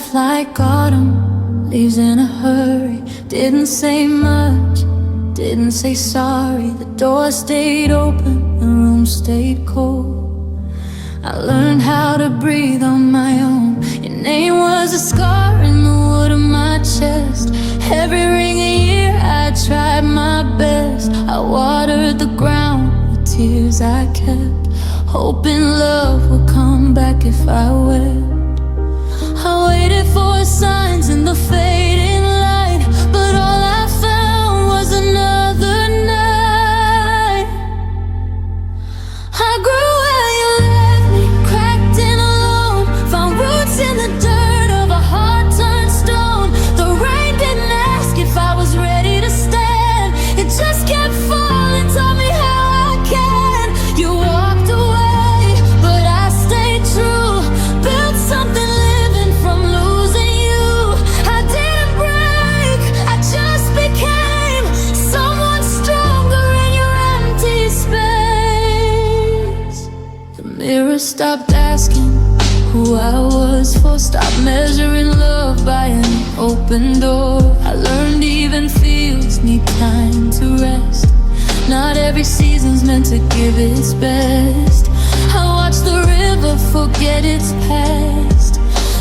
left like autumn leaves in a hurry. Didn't say much, didn't say sorry. The door stayed open, the room stayed cold. I learned how to breathe on my own. Your name was a scar in the wood of my chest. Every ring a year I tried my best. I watered the ground with tears I kept, hoping love would come back if I wept. I waited for signs in the fading light, but all I found was another night. I grew where you left me, cracked and alone. Found roots in the dirt of a heart turned stone. The rain didn't ask if I was ready to stand. It just kept falling, taught me how I can. You walked away, but I stayed true. Built something living from losing you. I didn't break, I just became someone stronger in your empty space. The mirror stopped asking who I was for, stopped measuring love by an open door. I learned even fields need time to rest. Not every season's meant to give its best. I watched the river forget its past,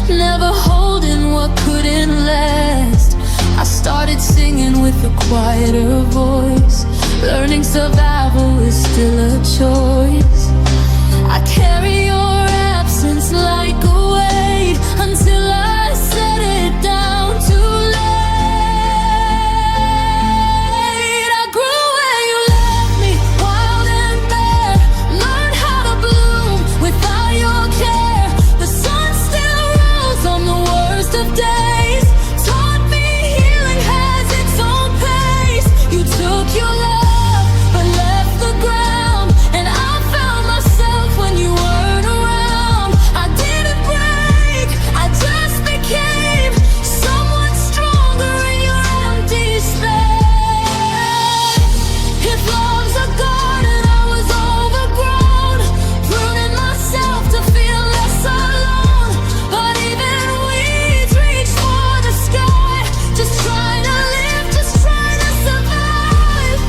never holding what couldn't last. I started singing with a quieter voice, learning survival is still a choice. I carry your absence like a weight until I set it down too late. I grew where you left me, wild and bare. Learned how to bloom without your care. The sun still rose on the worst of days, taught me healing has its own pace. You took your love but left the ground, and I found myself when you weren't around. I didn't break, I just became someone stronger in your empty space. If love's a garden, I was overgrown, pruning myself to feel less alone. But even weeds reach for the sky, just trying to live, just trying to survive.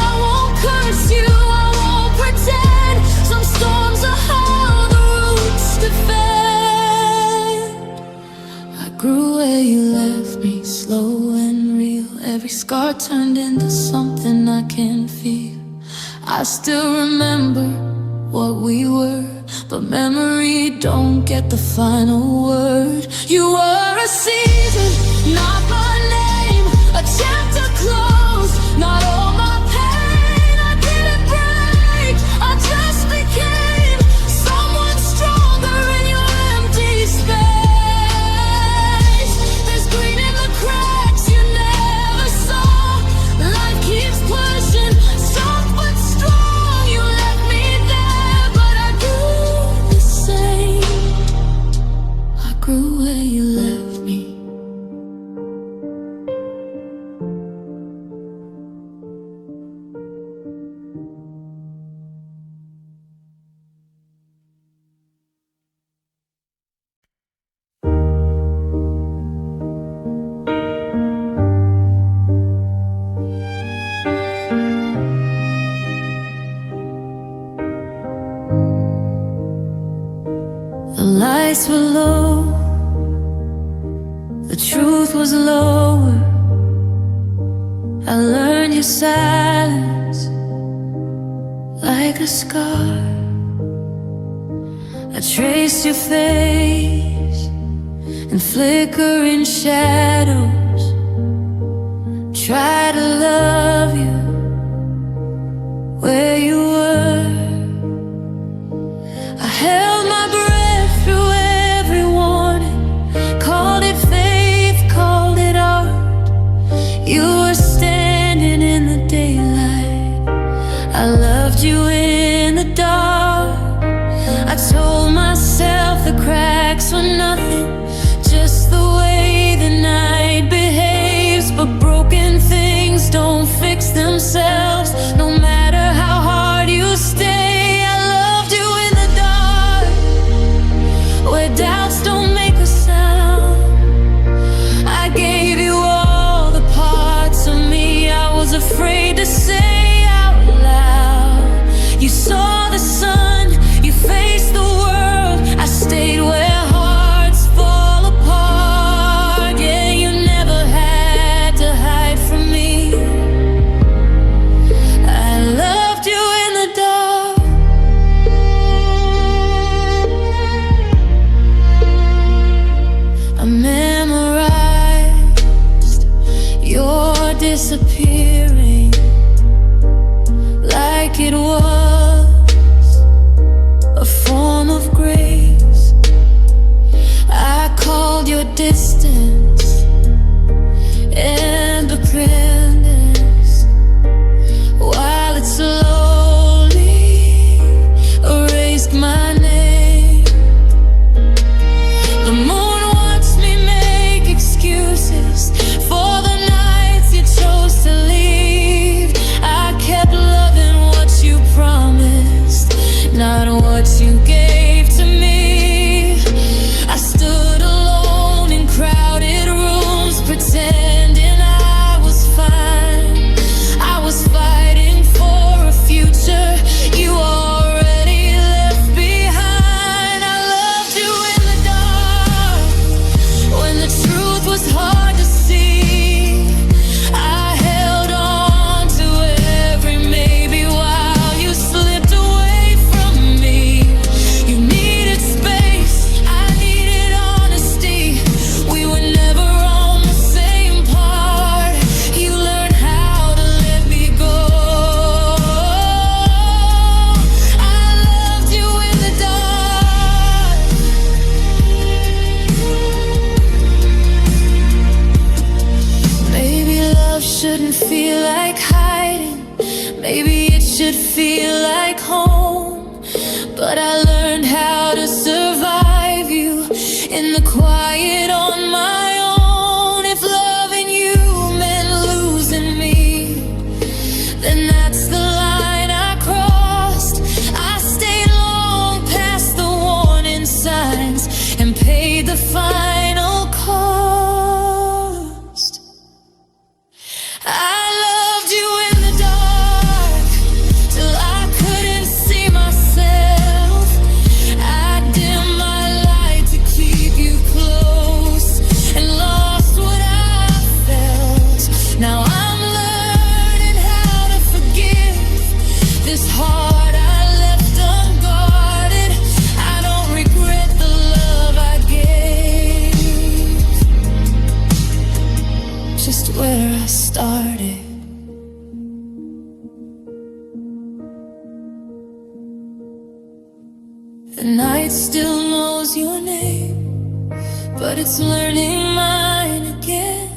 I won't curse you, I won't pretend. Some storms are how the roots defend. I grew where you left me, slow and real. Every scar turned into something I can feel. I still remember what we were, but memory don't get the final word. You were a season, not my name, a chapter closed, not all my pain. I didn't break, I just became someone stronger in your empty space. There's green in the cracks you never saw. Life keeps pushing, soft but strong. You left me there, but I grew the same. I grew where you left me. The lights were low, the truth was lower. I learned your silence like a scar. I traced your face in flickering shadows. Try to love you where you were. I held my breath through every warning, called it faith, called it art. You were standing in the daylight, I loved you in the dark. I told myself the cracks were nothing, just the way the night behaves. But broken things don't fix themselves, no matter how hard you disappearing like it was a form of grace. I called your distance independence while it slowly erased my name. The moon watched me make excuses for the nights you chose to leave. I kept loving what you promised, not what you gave to me. I stood alone in crowded rooms, pretending I was fine. I was fighting for a future you already left behind. I loved you in the dark when the truth was hard to see. I held on to every maybe while you slipped away from me. You needed space, I needed honesty. We were never on the same part. You learned how to let me go. I loved you in the dark. Maybe love shouldn't feel like hiding. Maybe it should feel like home. But I learned how to survive you in the quiet on my own. If loving you meant losing me, then that's the line I crossed. I stayed long past the warning signs and paid the final cost. I loved you in the dark till I couldn't see myself. I dimmed my light to keep you close and lost what I felt. Now I'm learning how to forgive this heart I left unguarded. I don't regret the love I gave, just where I started. The night still knows your name, but it's learning mine again.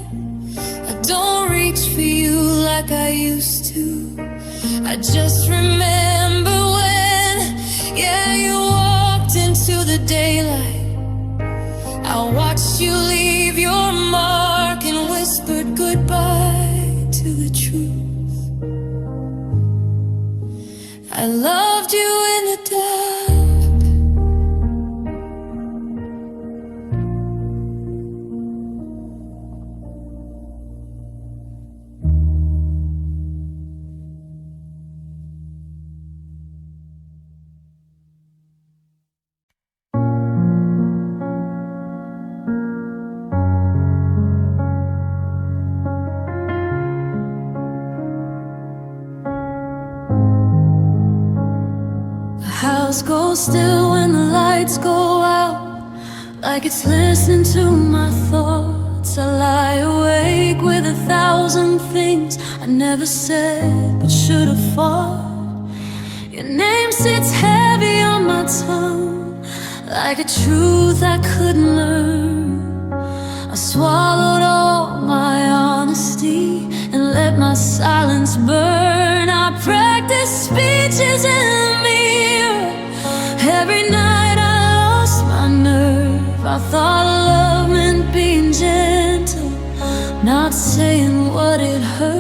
I don't reach for you like I used to. I just remember when, yeah, you walked into the daylight. I watched you leave your mark and whispered goodbye to the truth. I loved you in the dark. The house goes still when the lights go out, like it's listening to my thoughts. I lie awake with 1,000 things I never said but should have thought. Your name sits heavy on my tongue, like a truth I couldn't learn. I swallowed all my honesty and let my silence burn. I practiced speeches in the mirror. Every night I lost my nerve. I thought love meant being gentle, not saying what it hurts.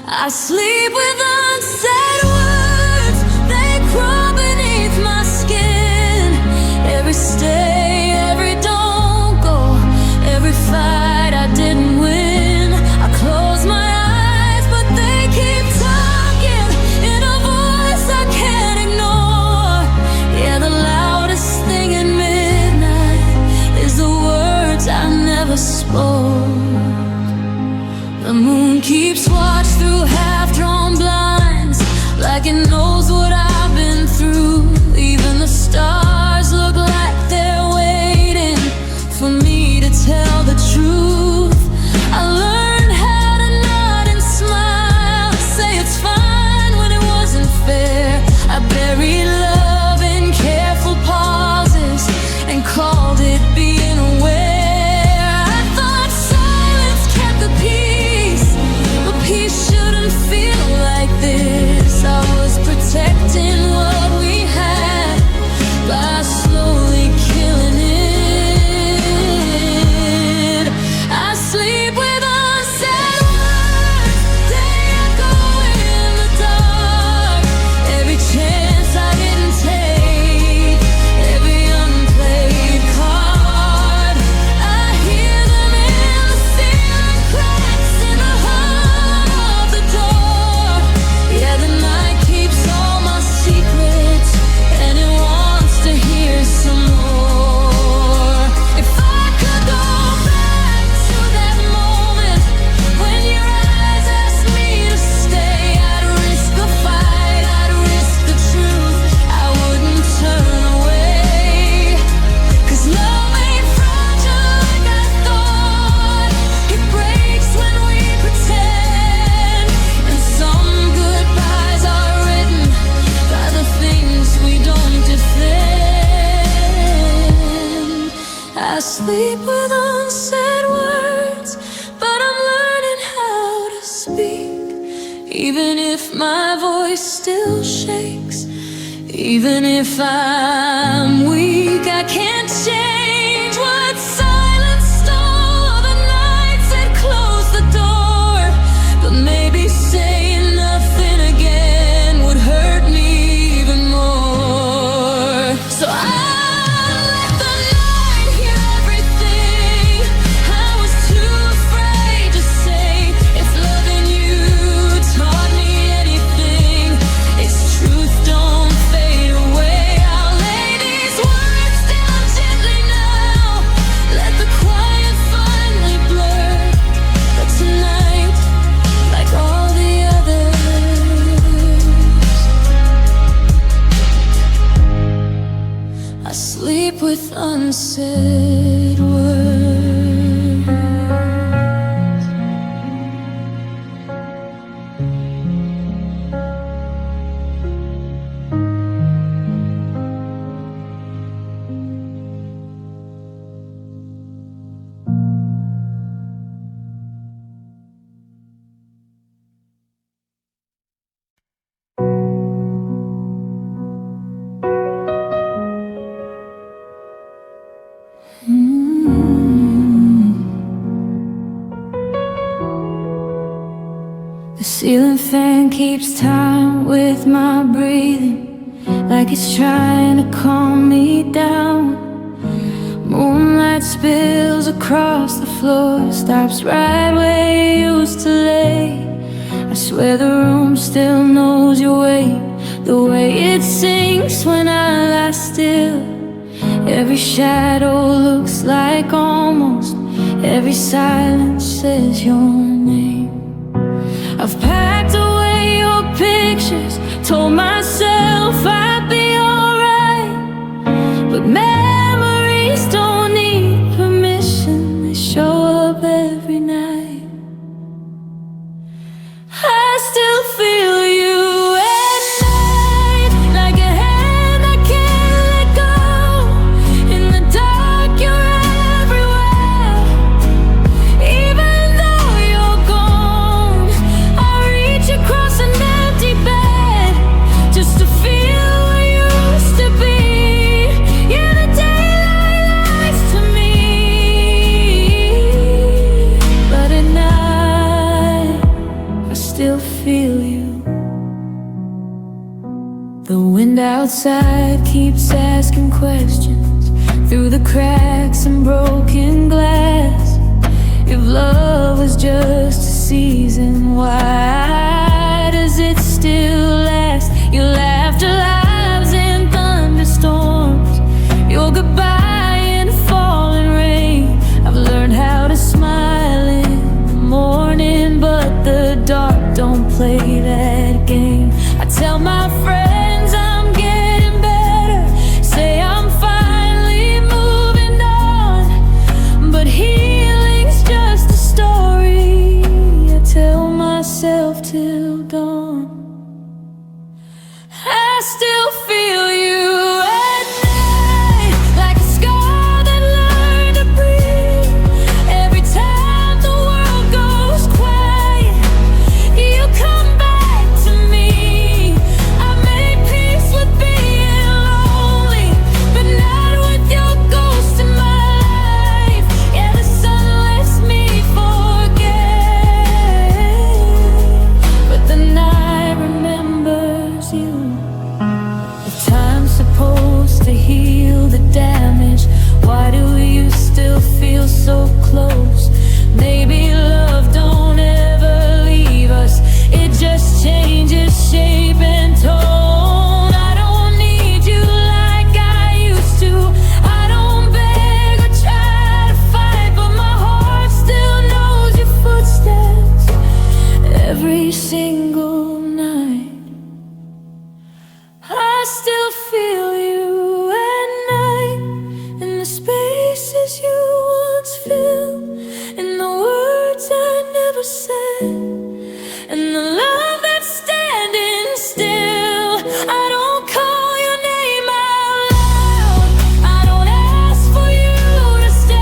I sleep with unsaid words, they crawl beneath my skin. Every stay, every don't go, every fight I didn't win. I close my eyes, but they keep talking in a voice I can't ignore. Yeah, the loudest thing at midnight is the words I never spoke. The moon keeps watch through half-drawn blinds. sleep with unsaid words, but I'm learning how to speak. Even if my voice still shakes, even if I'm weak, I can't change what silence stole. All the nights that closed the door, but maybe saying nothing again would hurt me even more. So I let the night hear everything I was too afraid to say. If loving you taught me anything, its truth don't fade away. I'll lay these words down gently now, let the quiet finally blur. But tonight, like all the others, I sleep with unsaid words. The ceiling fan keeps time with my breathing, like it's trying to calm me down. Moonlight spills across the floor, stops right where you used to lay. I swear the room still knows your weight, the way it sinks when I lie still. Every shadow looks like almost, every silence says your name. I've packed away your pictures, told myself I'd be alright, but memories don't need permission, they show up every night. I still feel you at night, like a hand I can't let go. In the dark you're everywhere, even though you're gone. I reach across an empty bed just to feel where you used to be. Yeah, the daylight lies to me, but at night I still feel you. The wind outside keeps asking questions through the cracks and broken glass. If love was just a season, why does it still last? Your laughter lives in thunderstorms, your goodbye in falling rain. I've learned how to smile in the morning, but the dark don't play that game. I tell my friends I'm getting better, say I'm finally moving on, but healing's just a story I tell myself till dawn. I still feel you at night, like a scar that learned to breathe. Every time the world goes quiet, you come back to me. I made peace with being lonely, but not with your ghost in my life. Yeah, the sun lets me forget, but the night remembers you. If time's supposed to heal the damage, why do you still feel so close? Maybe love don't ever leave us, it just changes shape and tone. I don't need you like I used to, I don't beg or try to fight, but my heart still knows your footsteps every single night. I still feel you at night, in the spaces you once filled, in the words I never said, and the love that's standing still. I don't call your name out loud, I don't ask for you to stay.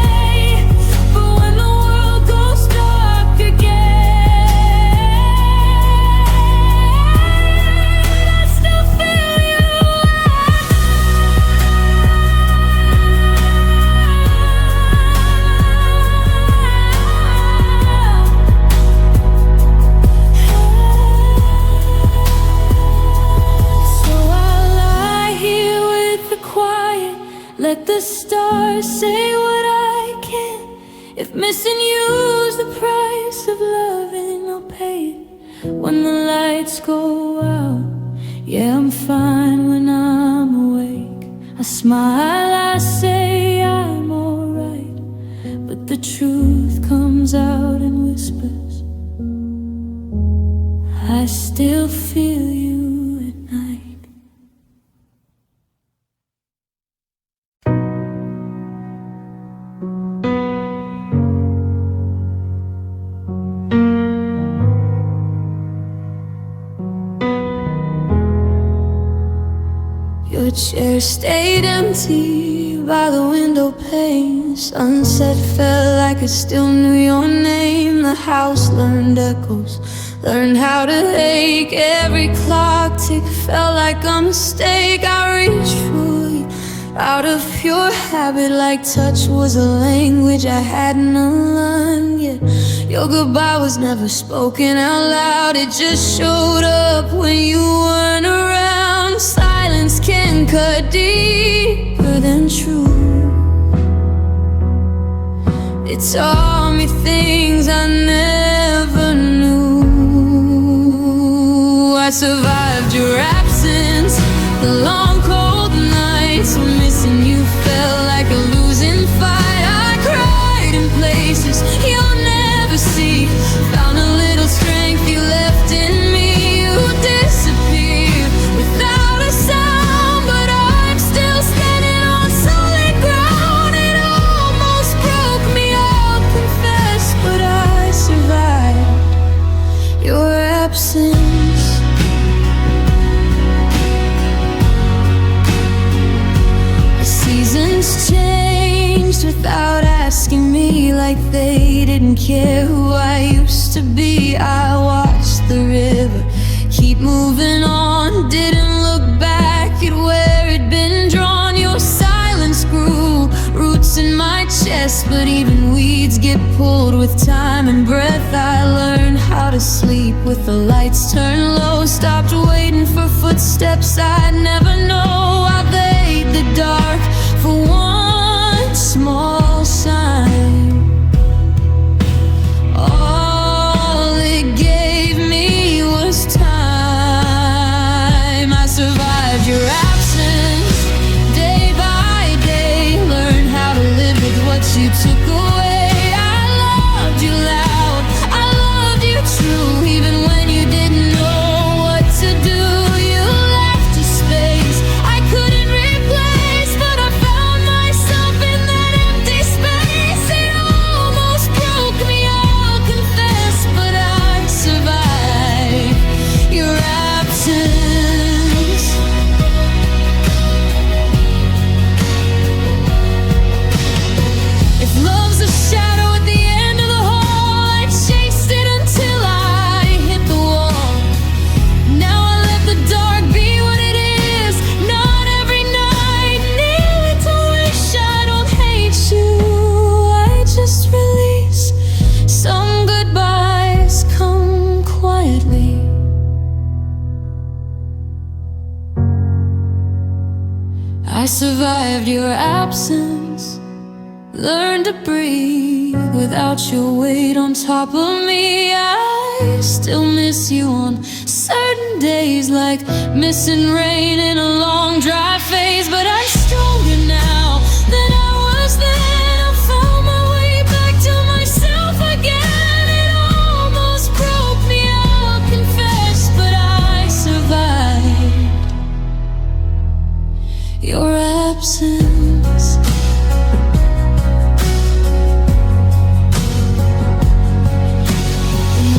If missing you's the price of loving, I'll pay it when the lights go out. Yeah, I'm fine when I'm awake. I smile, I say I'm alright, but the truth comes out in whispers. I still feel you at night. Your chair stayed empty by the window pane. Sunset felt like it still knew your name. The house learned echoes, learned how to ache. Every clock tick felt like a mistake. I reached for you out of pure habit, like touch was a language I hadn't learned yet. Your goodbye was never spoken out loud, it just showed up when you weren't around. Silence can cut deeper than truth. It taught me things I never knew. I survived your absence, the long cold nights. Missing you felt like a losing fight. I cried in places you'll never see. Found a little strength you left in me. You disappeared without a sound, but I'm still standing on solid ground. It almost broke me, I'll confess, but I survived your absence. Seasons changed without asking me, like they didn't care who I used to be. I watched the river keep moving on, didn't look back at where it'd been drawn. Your silence grew roots in my chest, but even weeds get pulled with time and breath. I learned how to sleep with the lights turned low, stopped waiting for footsteps I'd never know. I played the dark for one small sign. All it gave me was time. I survived your absence, day by day. Learned how to live with what you took away. I loved you loud, I loved you true, even when you didn't know what to do. You left a space I couldn't replace, but I found myself in that empty space. It almost broke me, I'll confess, but I survived your absence. If love's a shadow at the end of the hall, I chased it until I hit the wall. Now I let the dark be what it is, not every night. Nearly to wish I don't hate you. I just release some goodbyes, come quietly. I survived your absence, learned to breathe without your weight on top of me. I still miss you on certain days, like missing rain in a long dry phase. But I'm stronger now than I was then. I found my way back to myself again. It almost broke me, I'll confess, but I survived your absence.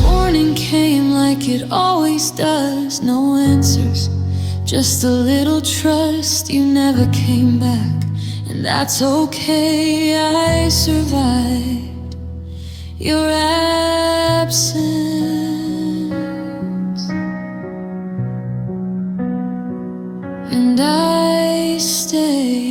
Morning came like it always does, no answers, just a little trust. You never came back, and that's okay. I survived your absence, and I stayed.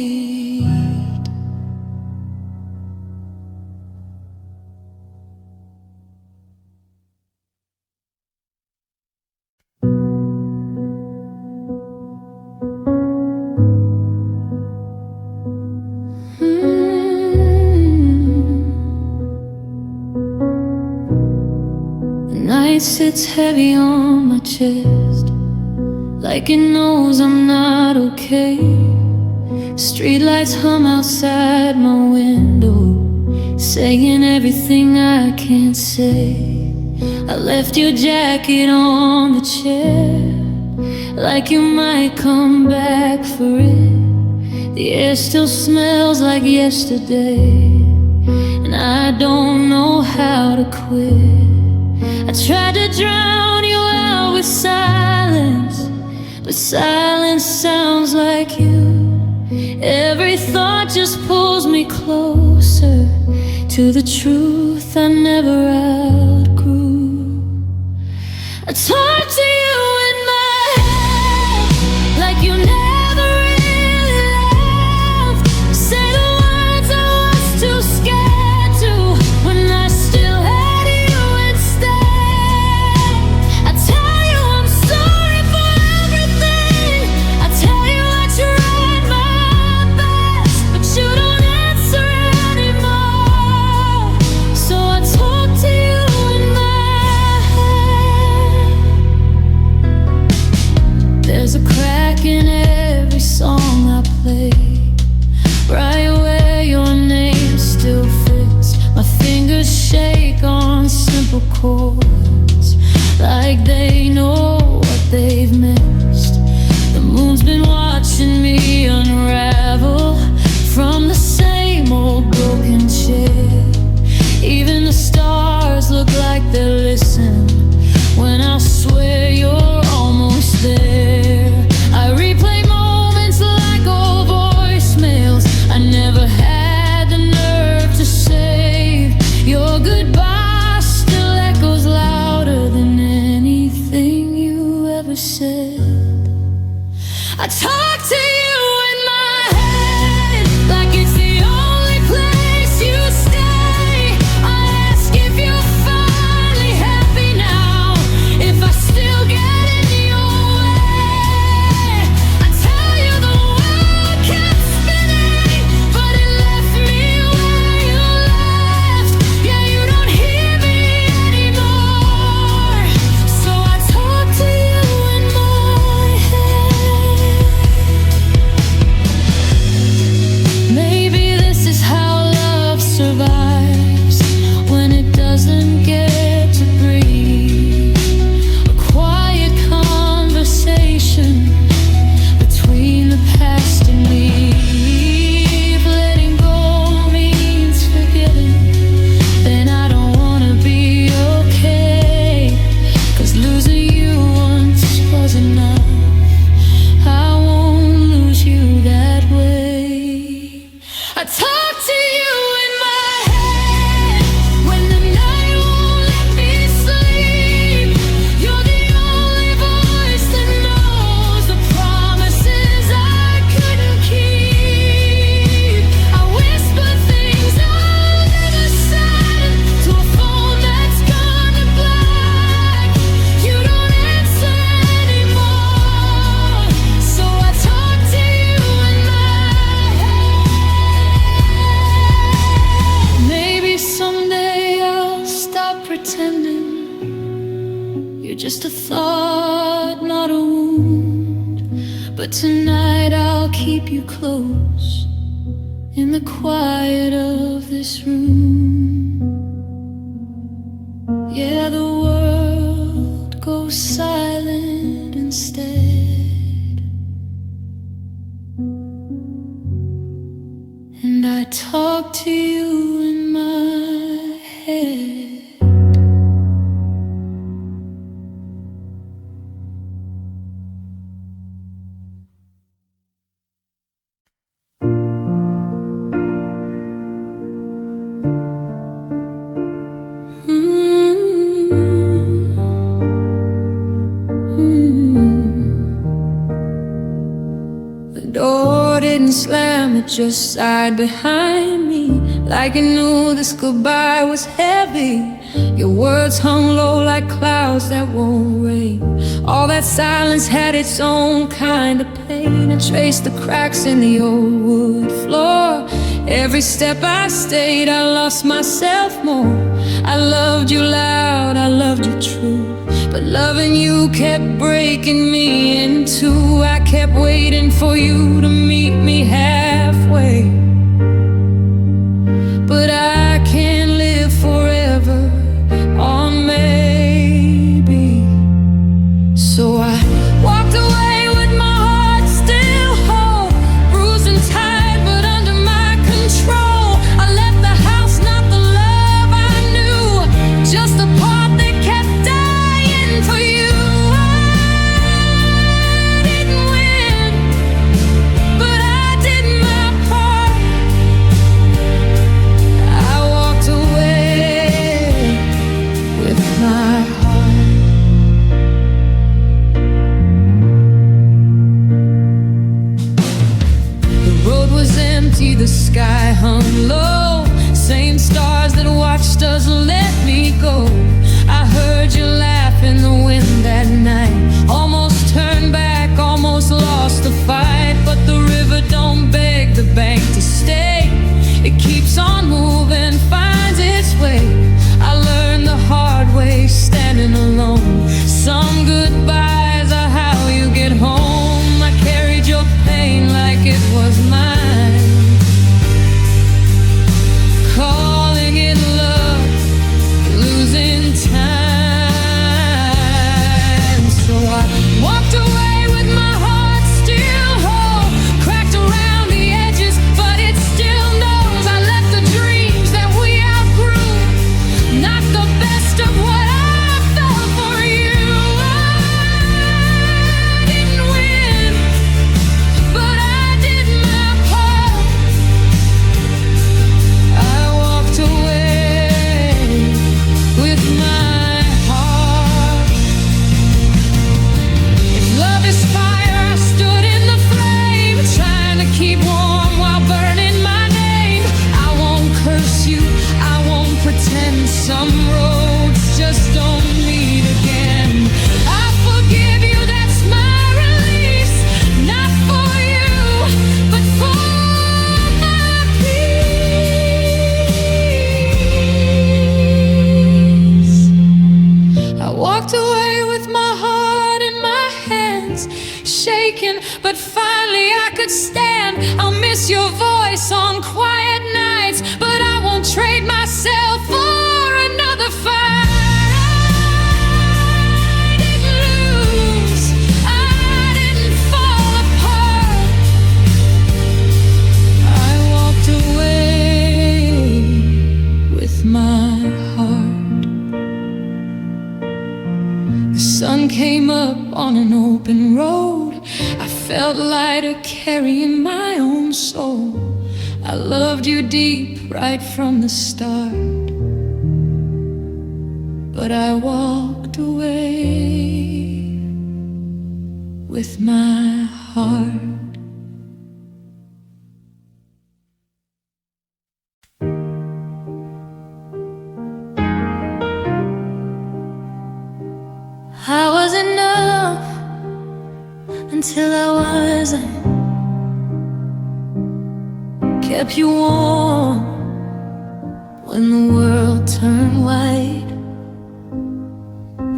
night sits heavy on my chest, like it knows I'm not okay. Streetlights hum outside my window, saying everything I can't say. I left your jacket on the chair, like you might come back for it. The air still smells like yesterday, and I don't know how to quit. I tried to drown you out with silence, but silence sounds like you. Every thought just pulls me closer to the truth I never outgrew. I talk to you in my head, like you never really left. Say the words I was too scared to, when I still had you instead. I tell you I'm sorry for everything. I tell you I tried my best, but you don't answer anymore. So I talk to you in my head. There's a crack in every song I play, right where your name still fits. My fingers shake on simple chords, like they know what they've missed. The moon's been watching me unravel from the same old broken chair. Even the stars look like they're listening when I swear you're almost there. I replay moments like old voicemails I never had the nerve to save. Your goodbye still echoes louder than anything you ever said. I talk to you in my head, like it's the only place you stay. I ask if you're finally happy now, if I still get in your way. I tell you the world kept spinning, but it left me where you left. Yeah, you don't hear me anymore. So I talk to you in my head. Maybe this is how love survives when it doesn't get to breathe. A quiet conversation between the past and me. If letting go means forgetting, then I don't wanna be okay. 'Cause losing you once was enough. I won't lose you that way. I talk to you in my head when the night won't let me sleep. You're the only voice that knows the promises I couldn't keep. I whisper things I'll never say to a phone that's gone to black. You don't answer anymore. So I talk to you in my head. Maybe someday I'll stop pretending you're just a thought, not a wound. But tonight I'll keep you close in the quiet of this room. Yeah, the world goes silent instead, and I talk to you in my head. The door didn't slam, it just sighed behind me, like it knew this goodbye was heavy. Your words hung low like clouds that won't rain. All that silence had its own kind of pain. I traced the cracks in the old wood floor, Every step I stayed, I lost myself more. I loved you loud, I loved you true, but loving you kept breaking me in two. I kept waiting for you to meet me halfway, but I can't live forever on maybe. So I walked away with my heart still whole, bruised and tired but under my control. I left the house, not the love I knew, just the part that kept dying for you. I didn't win, but I did my part. I walked away with my heart. The road was empty, the sky hung low, same stars that watched us let me go. I heard you laugh in the wind that night, almost turned back, almost lost the fight. But the river don't beg the bank to stay, it keeps on moving, finds its way. I learned the hard way, standing alone. Some goodbyes are how you get home. I carried your pain like it was mine, calling it love, losing time. So I walked away with my heart still whole, cracked around the edges, but it still knows. I left the dreams that we outgrew, not the best of what I felt for you. I didn't win, but I did my part. I walked away with my heart. If love is fire, I stood in the flame, trying to keep warm while burning my name. I won't curse you, I won't pretend. Some roads just don't meet again. I forgive you, that's my release, not for you, but for my peace. I walked away with my heart in my hands, shaking, but finally I could stand. I'll miss your voice on quiet nights, but I won't trade myself for another fight. I didn't lose, I didn't fall apart. I walked away with my heart. The sun came up on an open road, I felt lighter carrying my own soul. I loved you deep right from the start, but I walked away with my heart. I was enough until I wasn't. Kept you warm when the world turned white.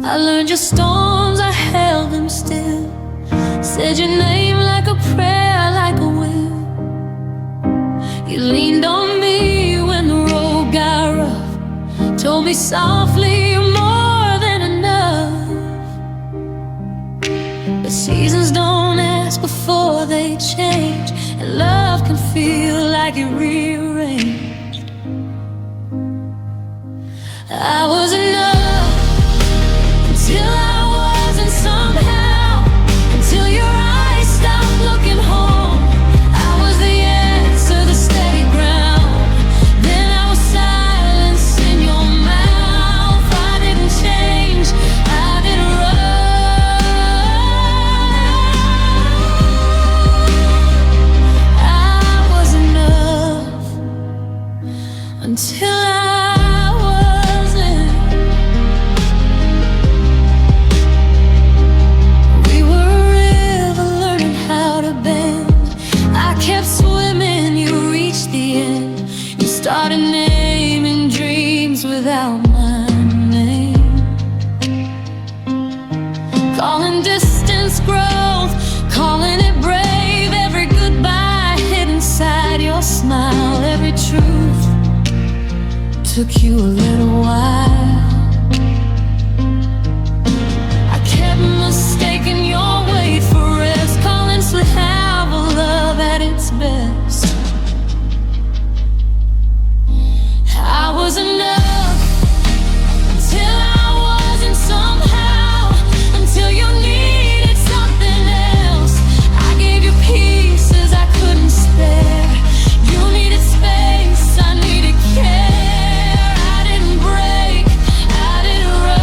I learned your storms, I held them still. Said your name like a prayer, like a will. You leaned on me when the road got rough, told me softly you're more than enough. But seasons don't ask before they change, and love can feel like it rearranged. I was enough until I wasn't somehow, until your eyes stopped looking home. I was the answer, the steady ground. Then I was silence in your mouth. I didn't change, I didn't run. I was enough until I wasn't. We were a river learning how to bend. I kept swimming, you reached the end. took you a little while. I kept mistaking your way for rest, calling sleep have a love at its best. I was enough until I wasn't somehow, until you needed something else. I gave you pieces I couldn't spare. You needed space, I needed care. I didn't break, I didn't run.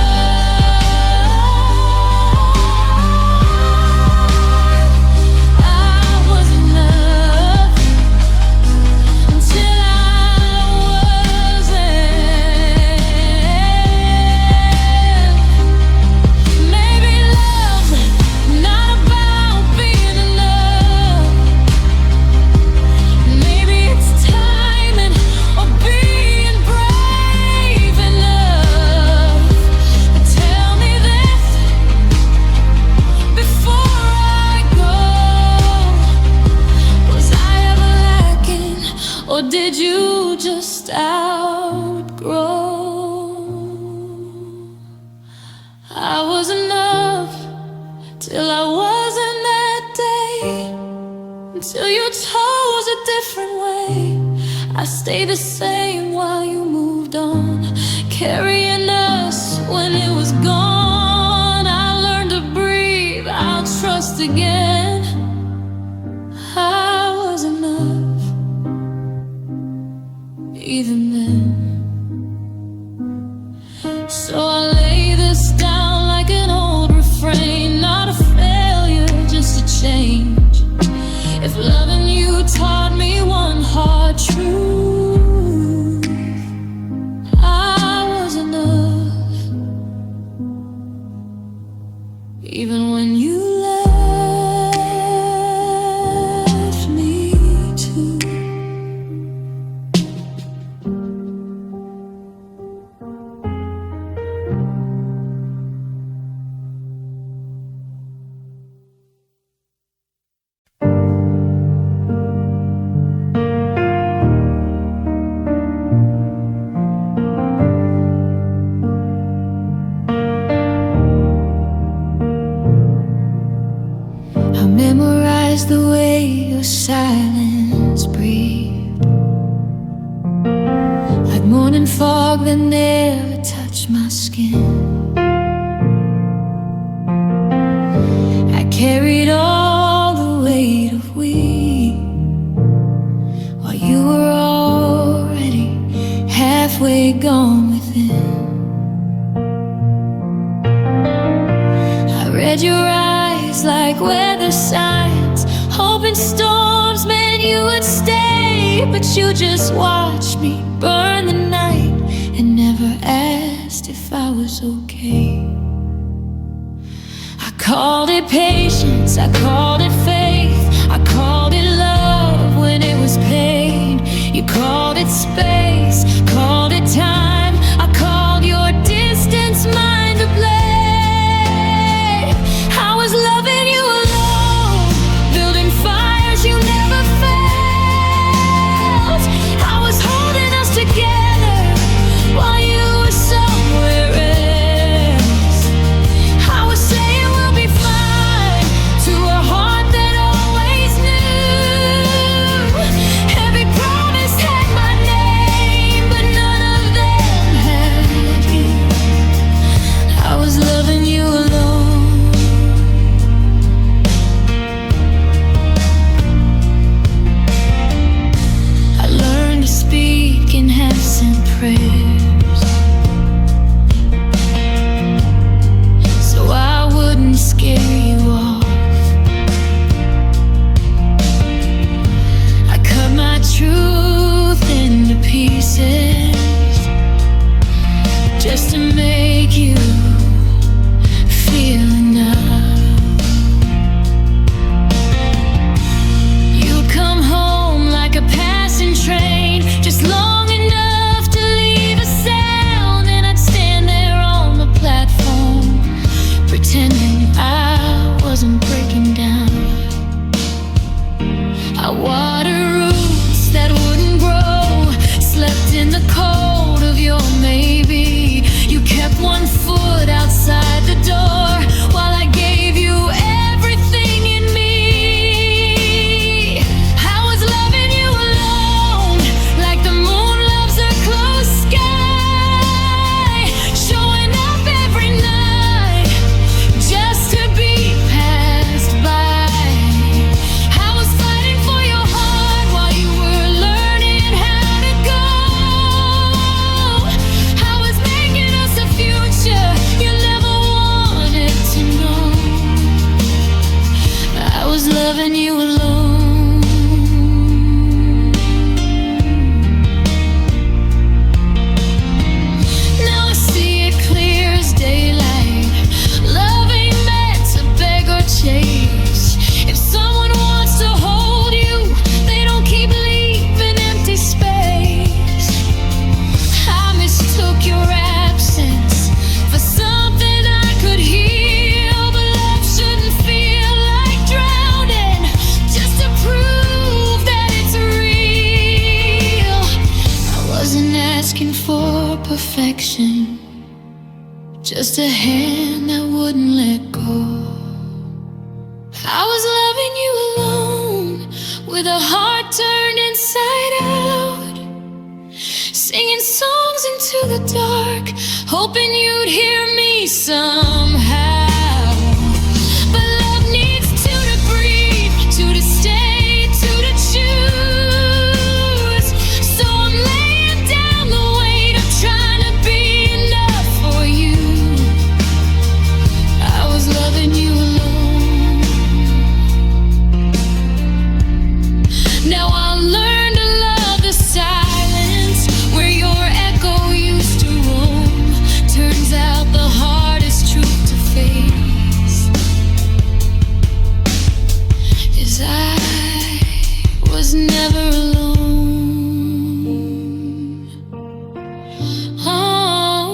I was enough until I wasn't. Maybe love's not about being enough. Maybe it's timing or being brave enough. But tell me this before I go: was I ever lacking, or did you just outgrow? I was enough till I wasn't that day, until you chose a different way. I stayed the same while you moved on, carrying us when it was gone. I learned to breathe, I'll trust again. I was enough, even then. So I lay this down like an old refrain, not a failure, just a change. If loving you taught me one hard truth, I was enough, even when you left me too. I memorized the way your silence breathed, like morning fog that never touched my skin. I carried all the weight of we, while you were already halfway gone within. I read your eyes like weather signs, hoping storms meant you would stay. But you just watched me burn the night and never asked if I was okay. I called it patience, I called it faith, I called it love when it was pain. You called it space, called it time, I called your distance mine to play. I was loving you alone, building fires you never felt. I was holding us together while you were somewhere else. I was saying we'll be fine to a heart that wasn't asking for perfection, just a hand that wouldn't let go. I was loving you alone, with a heart turned inside out, singing songs into the dark, hoping you'd hear me somehow. But love needs two to breathe, two to stay, two to choose. So I'm laying down the weight of trying to be enough for you. I was loving you alone. Now I'll learn to love the silence where your echo used to roam. Turns out the hardest truth to face is I was never alone. Oh,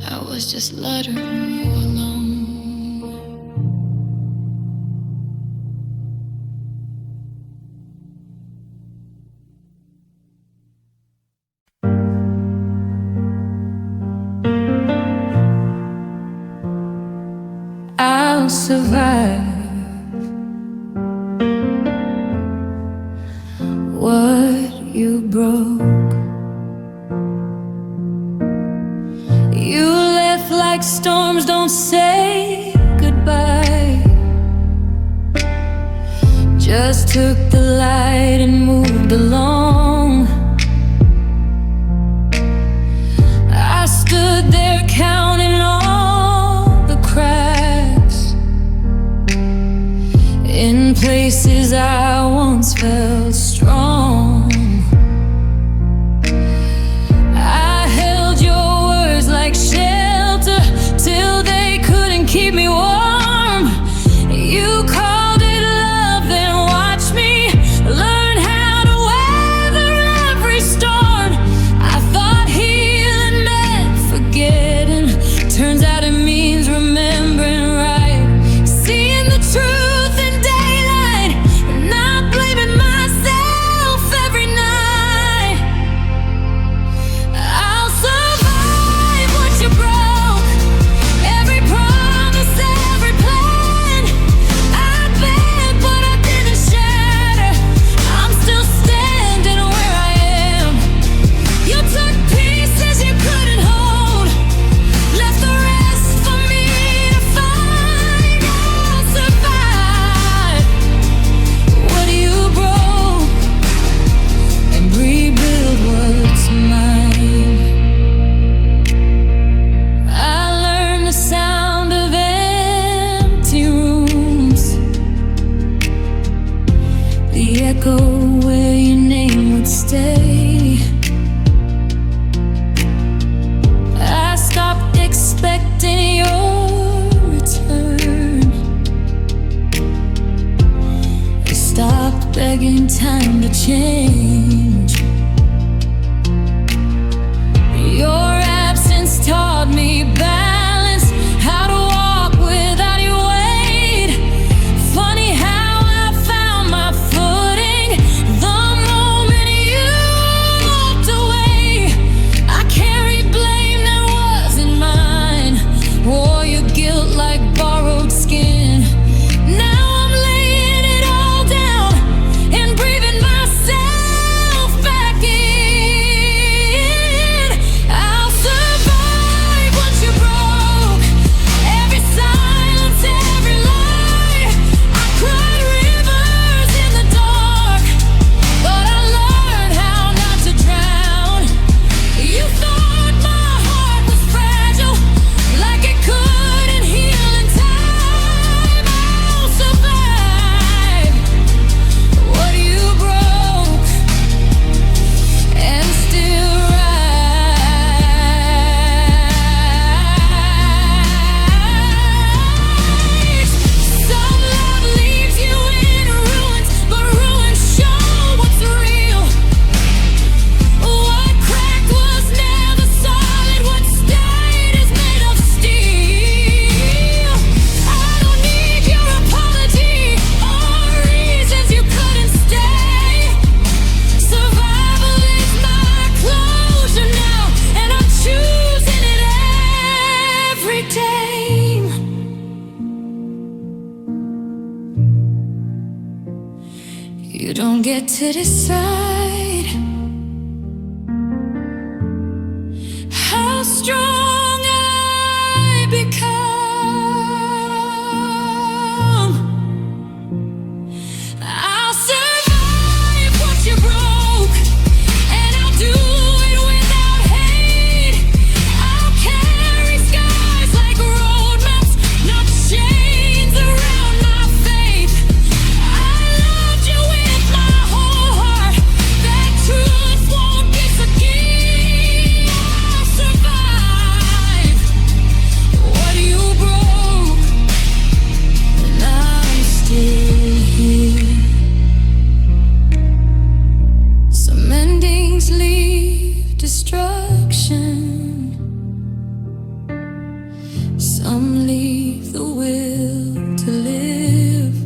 I was just letting you alone. I'll survive what you broke. You left like storms don't say goodbye, just took the light and moved along. I stood there counting all the cracks in places I once felt strong. I held your words like shelter till they couldn't keep me warm. You called it love, then watched me learn how to wait. get to decide how strong I become. I'll survive what you broke, and I'll do it without hate. I'll carry scars like road maps, not chains around my faith. I loved you with my whole heart. That truth won't disappear. I'll survive what you broke, and I'm still here. Some endings leave destruction, some leave the will to live.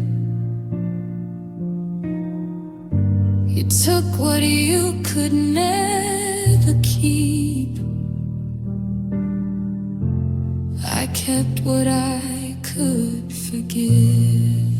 You took what you could never keep. I kept what I could forgive.